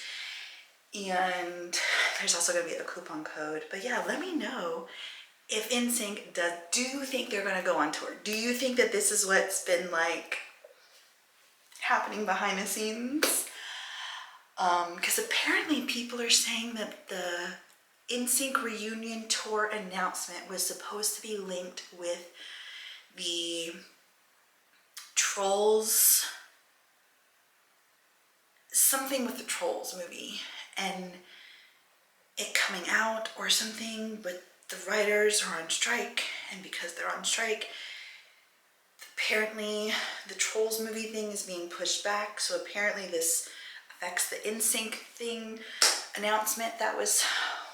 A: and there's also going to be a coupon code. But yeah, let me know if NSYNC do you think they're going to go on tour? Do you think that this is what's been like happening behind the scenes? Because apparently people are saying that the NSYNC Reunion tour announcement was supposed to be linked with the Trolls, something with the Trolls movie, and it coming out or something, but the writers are on strike, and because they're on strike, apparently the Trolls movie thing is being pushed back, so apparently this affects the NSYNC thing announcement. That was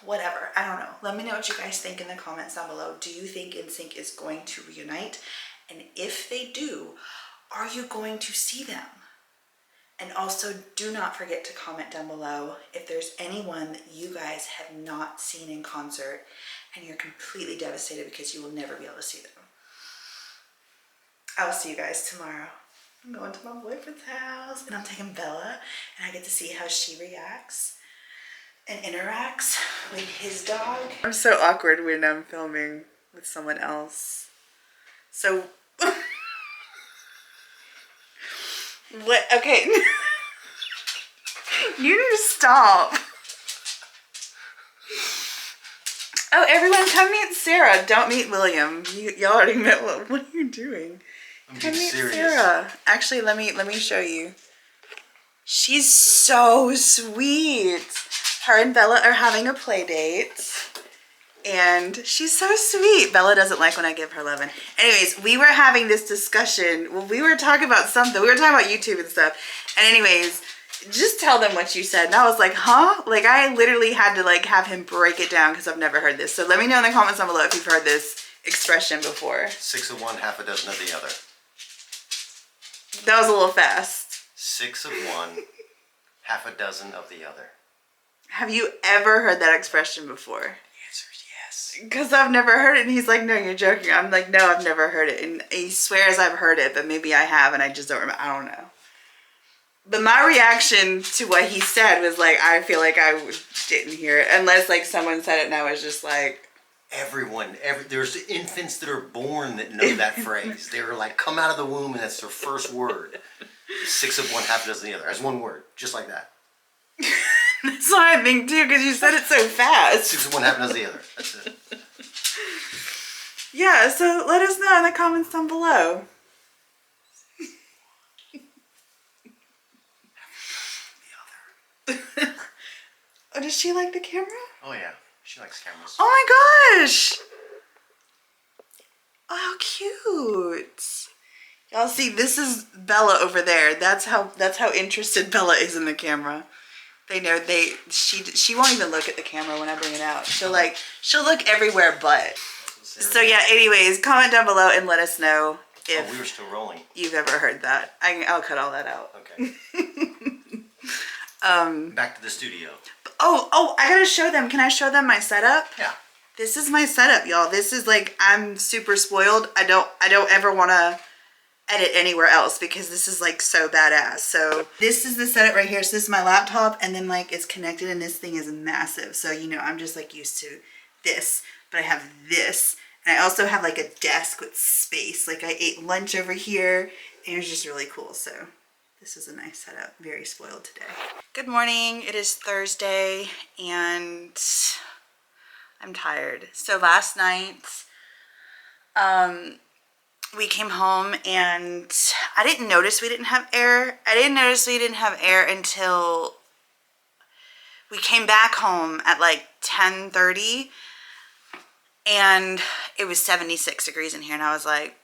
A: whatever, I don't know. Let me know what you guys think in the comments down below. Do you think NSYNC is going to reunite? And if they do, are you going to see them? And also do not forget to comment down below if there's anyone that you guys have not seen in concert and you're completely devastated because you will never be able to see them. I will see you guys tomorrow. I'm going to my boyfriend's house and I'm taking Bella and I get to see how she reacts and interacts with his dog. I'm so awkward when I'm filming with someone else. So, what? Okay. You need to stop. Oh, everyone, come meet Sarah. Don't meet William. Y'all already met. What are you doing? Come meet Sarah. Actually, let me show you. She's so sweet. Her and Bella are having a play date. And she's so sweet. Bella doesn't like when I give her lovin'. Anyways, we were having this discussion. Well, we were talking about something. We were talking about YouTube and stuff. And anyways, just tell them what you said. And I was like, huh? Like, I literally had to like have him break it down because I've never heard this. So let me know in the comments down below if you've heard this expression before.
B: 6 of one, half a dozen of the other.
A: That was a little fast.
B: 6 of one, half a dozen of the other.
A: Have you ever heard that expression before?
B: The answer is yes.
A: Because I've never heard it. And he's like, no, you're joking. I'm like, no, I've never heard it. And he swears I've heard it, but maybe I have and I just don't remember. I don't know. But my reaction to what he said was like, I feel like I didn't hear it. Unless like someone said it and I was just like.
B: There's infants that are born that know that phrase. They're like, come out of the womb and that's their first word. 6 of one, half a dozen of the other. That's one word, just like that.
A: That's what I think too, because you said it so fast.
B: 6 of one, half a dozen of the other. That's it.
A: Yeah, so let us know in the comments down below. Oh, does she like the camera?
B: Oh yeah, she likes cameras.
A: Oh my gosh! Oh, how cute! Y'all see, this is Bella over there. That's how interested Bella is in the camera. They know she won't even look at the camera when I bring it out. She'll look everywhere but. So yeah, anyways, comment down below and let us know if
B: we were still rolling.
A: You've ever heard that. I'll cut all that out.
B: Okay. Back to the studio.
A: Oh, I gotta show them. Can I show them my setup?
B: Yeah.
A: This is my setup, y'all. This is like, I'm super spoiled. I don't ever want to edit anywhere else because this is like so badass. So this is the setup right here. So this is my laptop and then like it's connected and this thing is massive. So, you know, I'm just like used to this, but I have this. And I also have like a desk with space. Like I ate lunch over here and it was just really cool. So this is a nice setup. Very spoiled today. Good morning. It is Thursday and I'm tired. So last night, we came home and I didn't notice we didn't have air. I didn't notice we didn't have air until we came back home at like 10:30 and it was 76 degrees in here and I was like,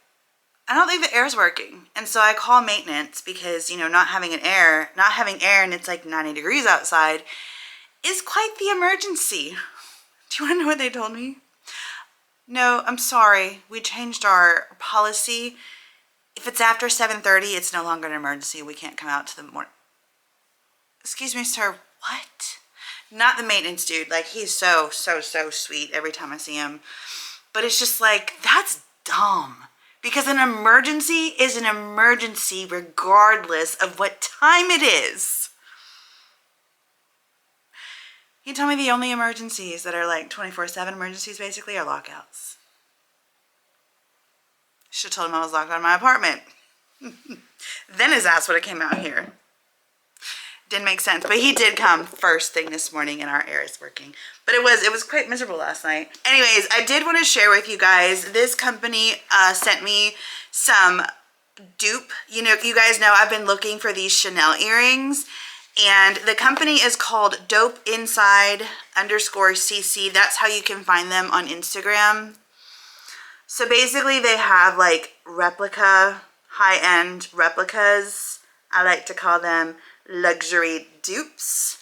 A: I don't think the air's working. And so I call maintenance because, you know, not having air and it's like 90 degrees outside is quite the emergency. Do you want to know what they told me? No, I'm sorry. We changed our policy. If it's after 7:30, it's no longer an emergency. We can't come out to the morning. Excuse me, sir. What? Not the maintenance dude. Like, he's so sweet every time I see him. But it's just like, that's dumb. Because an emergency is an emergency regardless of what time it is. He told me the only emergencies that are like 24/7 emergencies basically are lockouts. Should have told him I was locked out of my apartment. Then his ass would have came out here. Didn't make sense, but he did come first thing this morning and our air is working. But it was quite miserable last night. Anyways, I did want to share with you guys, this company sent me some dupe. You know, you guys know I've been looking for these Chanel earrings. And the company is called Dopeinside_CC. That's how you can find them on Instagram. So basically they have like replica, high-end replicas. I like to call them luxury dupes.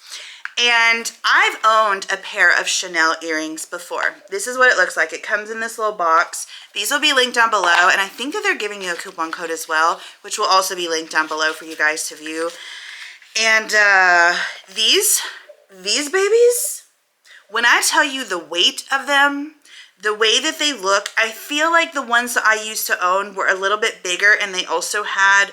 A: And I've owned a pair of Chanel earrings before. This is what it looks like. It comes in this little box. These will be linked down below. And I think that they're giving you a coupon code as well, which will also be linked down below for you guys to view. And these babies, when I tell you the weight of them, the way that they look, I feel like the ones that I used to own were a little bit bigger and they also had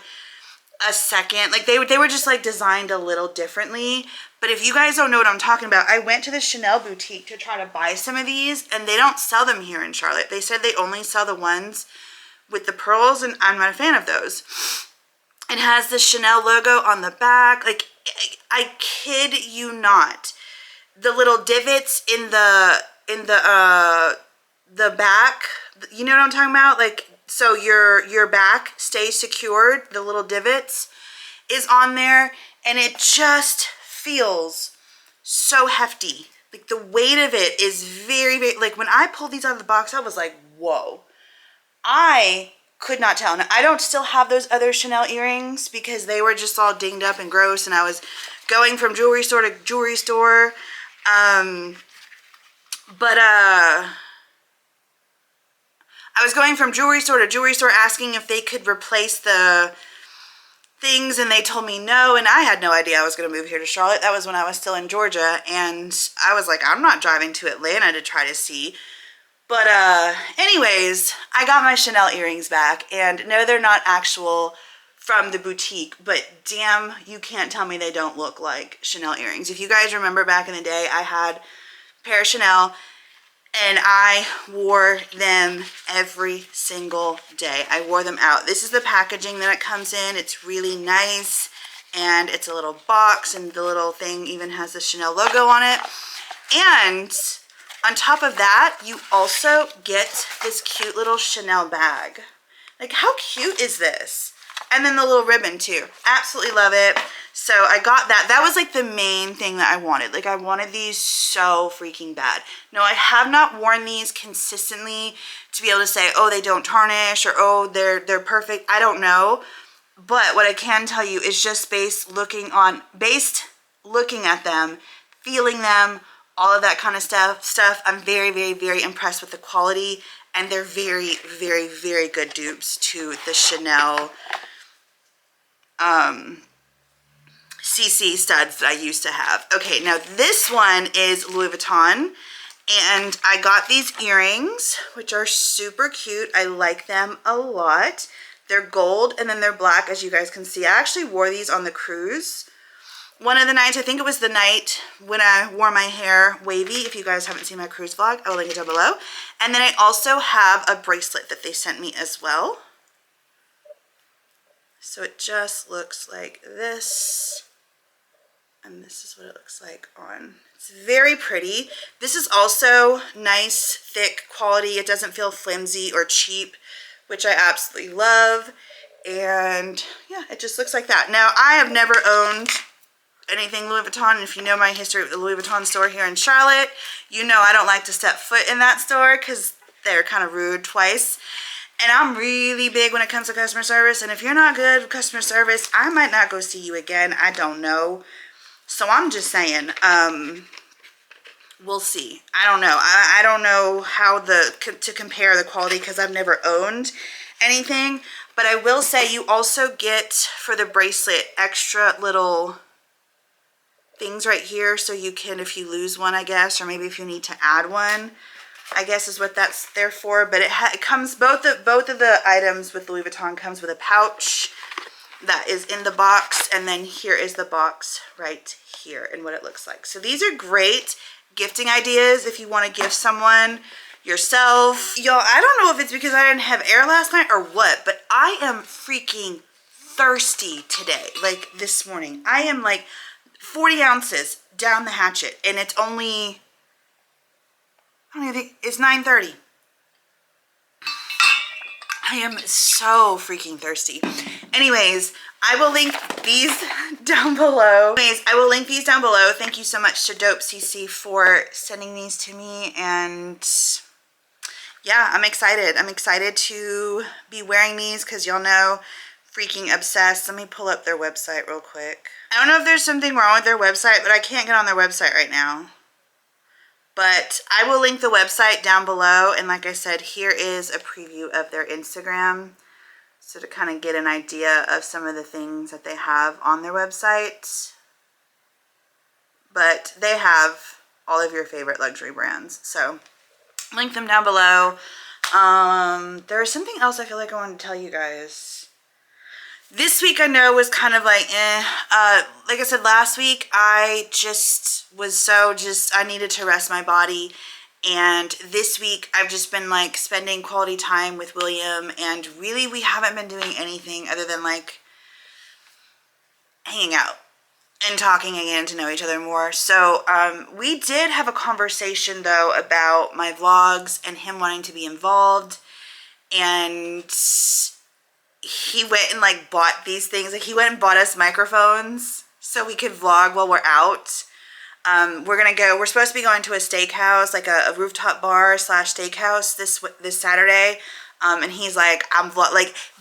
A: a second, like they were just like designed a little differently. But if you guys don't know what I'm talking about, I went to the Chanel boutique to try to buy some of these and they don't sell them here in Charlotte. They said they only sell the ones with the pearls, and I'm not a fan of those. It has the Chanel logo on the back. Like, I kid you not. The little divots in the back, you know what I'm talking about? Like, so your back stays secured, the little divots is on there, and it just feels so hefty. Like, the weight of it is very, very, like, when I pulled these out of the box, I was like, whoa. I could not tell. Now, I don't still have those other Chanel earrings because they were just all dinged up and gross, and I was going from jewelry store to jewelry store. I was going from jewelry store to jewelry store asking if they could replace the things, and they told me no, and I had no idea I was going to move here to Charlotte. That was when I was still in Georgia, and I was like, I'm not driving to Atlanta to try to see. But anyways, I got my Chanel earrings back, and no, they're not actual from the boutique, but damn, you can't tell me they don't look like Chanel earrings. If you guys remember back in the day, I had a pair of Chanel, and I wore them every single day. I wore them out. This is the packaging that it comes in. It's really nice, and it's a little box, and the little thing even has the Chanel logo on it. And on top of that, you also get this cute little Chanel bag. Like, how cute is this? And then the little ribbon too. Absolutely love it. So I got that. That was like the main thing that I wanted. Like, I wanted these so freaking bad. No, I have not worn these consistently to be able to say, oh, they don't tarnish, or oh, they're perfect. I don't know. But what I can tell you is just based looking at them, feeling them, all of that kind of stuff. I'm very, very, very impressed with the quality, and they're very, very, very good dupes to the Chanel CC studs that I used to have. Okay, now this one is Louis Vuitton, and I got these earrings, which are super cute. I like them a lot. They're gold, and then they're black, as you guys can see. I actually wore these on the cruise one of the nights. I think it was the night when I wore my hair wavy. If you guys haven't seen my cruise vlog, I will link it down below. And then I also have a bracelet that they sent me as well. So it just looks like this, and this is what it looks like on. It's very pretty. This is also nice, thick quality. It doesn't feel flimsy or cheap, which I absolutely love. And yeah, it just looks like that. Now, I have never owned anything Louis Vuitton, and if you know my history with the Louis Vuitton store here in Charlotte, you know I don't like to step foot in that store because they're kind of rude twice. And I'm really big when it comes to customer service, and if you're not good with customer service, I might not go see you again. I don't know. So I'm just saying, we'll see. I don't know. I don't know how to compare the quality because I've never owned anything. But I will say you also get, for the bracelet, extra little things right here, so you can, if you lose one, I guess, or maybe if you need to add one, I guess is what that's there for. But it comes, both of the items with Louis Vuitton comes with a pouch that is in the box, and then here is the box right here and what it looks like. So these are great gifting ideas if you want to gift someone, yourself. Y'all, I don't know if it's because I didn't have air last night or what, but I am freaking thirsty today. Like, this morning I am like 40 ounces down the hatchet, and it's only, I don't even think, it's 9:30. I am so freaking thirsty. Anyways, I will link these down below. Thank you so much to Dope CC for sending these to me, and yeah, I'm excited. I'm excited to be wearing these because y'all know, freaking obsessed. Let me pull up their website real quick. I don't know if there's something wrong with their website, but I can't get on their website right now. But I will link the website down below, and like I said, here is a preview of their Instagram, so to kind of get an idea of some of the things that they have on their website. But they have all of your favorite luxury brands, so link them down below. There's something else I feel like I wanted to tell you guys. This week I know was kind of like, like I said last week, I just was I needed to rest my body, And this week I've just been like spending quality time with William, and really we haven't been doing anything other than like hanging out and talking and getting to know each other more. So we did have a conversation though about my vlogs and him wanting to be involved, and he went and like bought these things. Like he went and bought us microphones so we could vlog while we're out. We're supposed to be going to a steakhouse, like a rooftop bar / steakhouse this Saturday. And he's like,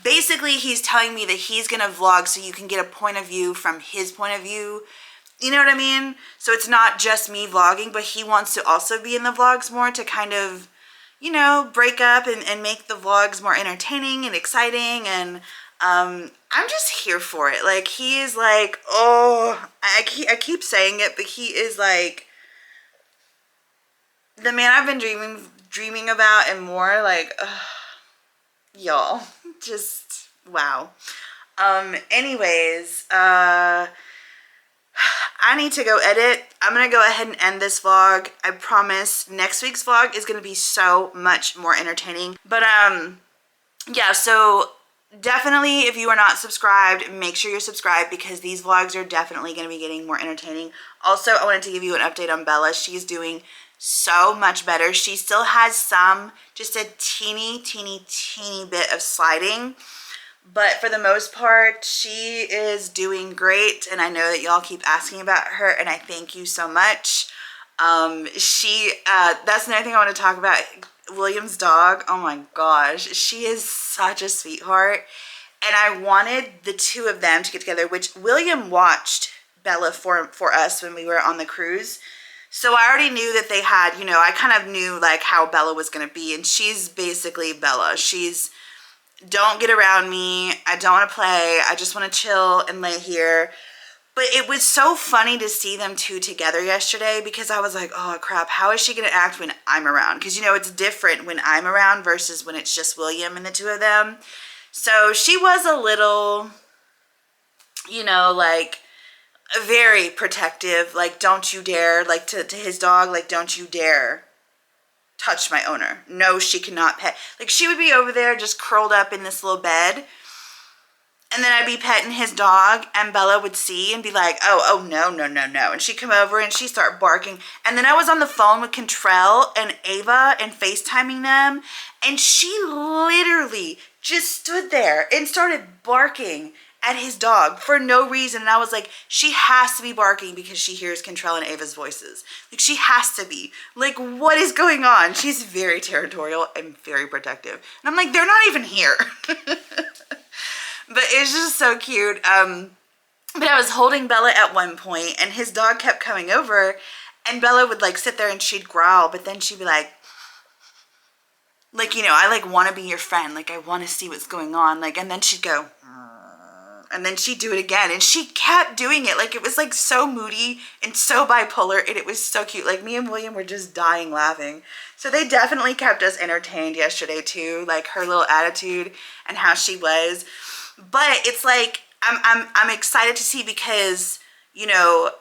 A: basically he's telling me that he's gonna vlog so you can get a point of view from his point of view. You know what I mean? So it's not just me vlogging, but he wants to also be in the vlogs more to kind of, you know, break up and make the vlogs more entertaining and exciting. And I'm just here for it. Like, he is like, oh, I keep saying it, but he is like the man I've been dreaming about and more. Like, y'all, just wow. Anyways, I need to go edit. I'm gonna go ahead and end this vlog. I promise next week's vlog is gonna be so much more entertaining. But yeah, so definitely if you are not subscribed, make sure you're subscribed, because these vlogs are definitely going to be getting more entertaining. Also, I wanted to give you an update on Bella. She's doing so much better. She still has just a teeny bit of sliding, but for the most part she is doing great, and I know that y'all keep asking about her, and I thank you so much. That's another thing I want to talk about. William's dog, oh my gosh, she is such a sweetheart, and I wanted the two of them to get together, which William watched Bella for us when we were on the cruise. So I already knew that they had, you know, I kind of knew like how Bella was going to be, and she's basically Bella. She's, don't get around me, I don't want to play, I just want to chill and lay here. But it was so funny to see them two together yesterday, because I was like, oh crap, how is she going to act when I'm around? Because, you know, it's different when I'm around versus when it's just William and the two of them. So she was a little, you know, like very protective, like don't you dare, like to his dog, like don't you dare touch my owner. No, she cannot pet. Like she would be over there just curled up in this little bed, and then I'd be petting his dog, and Bella would see and be like, oh, no. And she'd come over and she'd start barking. And then I was on the phone with Contrell and Ava and FaceTiming them, and she literally just stood there and started barking at his dog for no reason. And I was like, she has to be barking because she hears Contrell and Ava's voices. Like, she has to be. Like, what is going on? She's very territorial and very protective. And I'm like, they're not even here. But it's just so cute. But I was holding Bella at one point, and his dog kept coming over, and Bella would like sit there and she'd growl, but then she'd be like, you know, I like want to be your friend. Like, I want to see what's going on. Like, and then she'd go, and then she'd do it again, and she kept doing it. Like, it was like so moody and so bipolar, and it was so cute. Like, me and William were just dying laughing. So they definitely kept us entertained yesterday too, like her little attitude and how she was. But it's like, I'm excited to see, because, you know,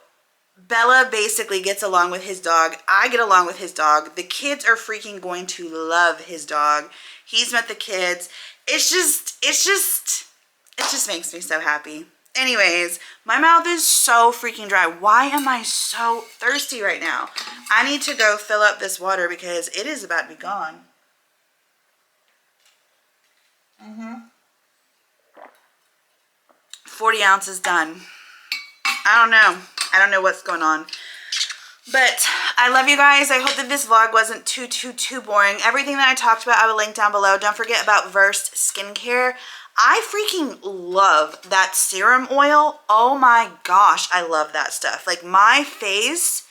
A: Bella basically gets along with his dog. I get along with his dog. The kids are freaking going to love his dog. He's met the kids. It just makes me so happy. Anyways, my mouth is so freaking dry. Why am I so thirsty right now? I need to go fill up this water because it is about to be gone. 40 ounces done. I don't know what's going on. But I love you guys. I hope that this vlog wasn't too boring. Everything that I talked about, I will link down below. Don't forget about Versed Skincare. I freaking love that serum oil. Oh my gosh, I love that stuff. Like, my face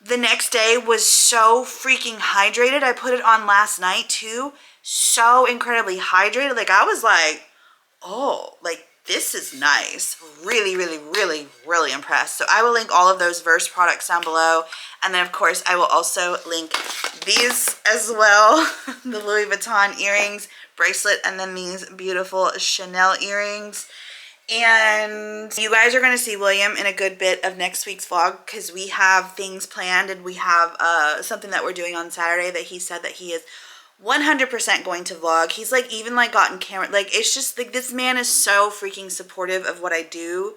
A: the next day was so freaking hydrated. I put it on last night too. So incredibly hydrated. Like, I was like, oh, like, this is nice. Really impressed. So I will link all of those Verse products down below. And then, of course, I will also link these as well. The Louis Vuitton earrings, bracelet, and then these beautiful Chanel earrings. And you guys are going to see William in a good bit of next week's vlog because we have things planned and we have something that we're doing on Saturday that he said that he is 100% going to vlog. He's like even like gotten camera, like it's just like this man is so freaking supportive of what I do.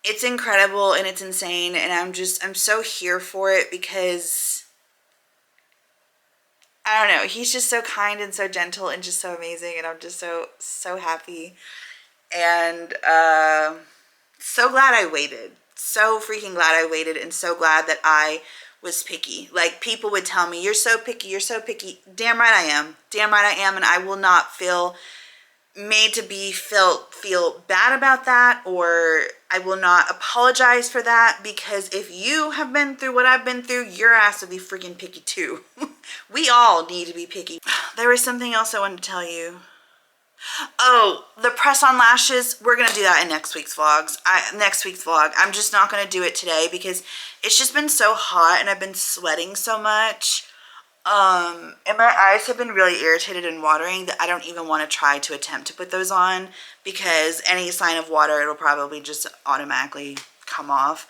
A: It's incredible and it's insane, and I'm so here for it because I don't know, he's just so kind and so gentle and just so amazing, and I'm just so happy. And so glad I waited. So freaking glad I waited, and so glad that I was picky. Like, people would tell me, you're so picky, you're so picky. Damn right I am. Damn right I am, and I will not feel made to be feel bad about that, or I will not apologize for that, because if you have been through what I've been through, your ass will be freaking picky too. We all need to be picky. There was something else I wanted to tell you. Oh, the press-on lashes, we're going to do that in next week's vlog. I'm just not going to do it today because it's just been so hot and I've been sweating so much. And my eyes have been really irritated and watering that I don't even want to try to attempt to put those on, because any sign of water, it'll probably just automatically come off.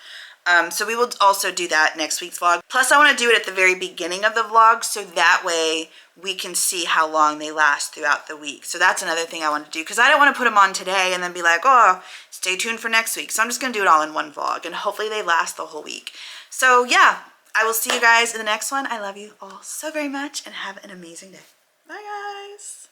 A: So we will also do that next week's vlog. Plus, I want to do it at the very beginning of the vlog, so that way we can see how long they last throughout the week. So that's another thing I want to do, because I don't want to put them on today and then be like, oh, stay tuned for next week. So I'm just going to do it all in one vlog, and hopefully they last the whole week. So yeah, I will see you guys in the next one. I love you all so very much, and have an amazing day. Bye, guys.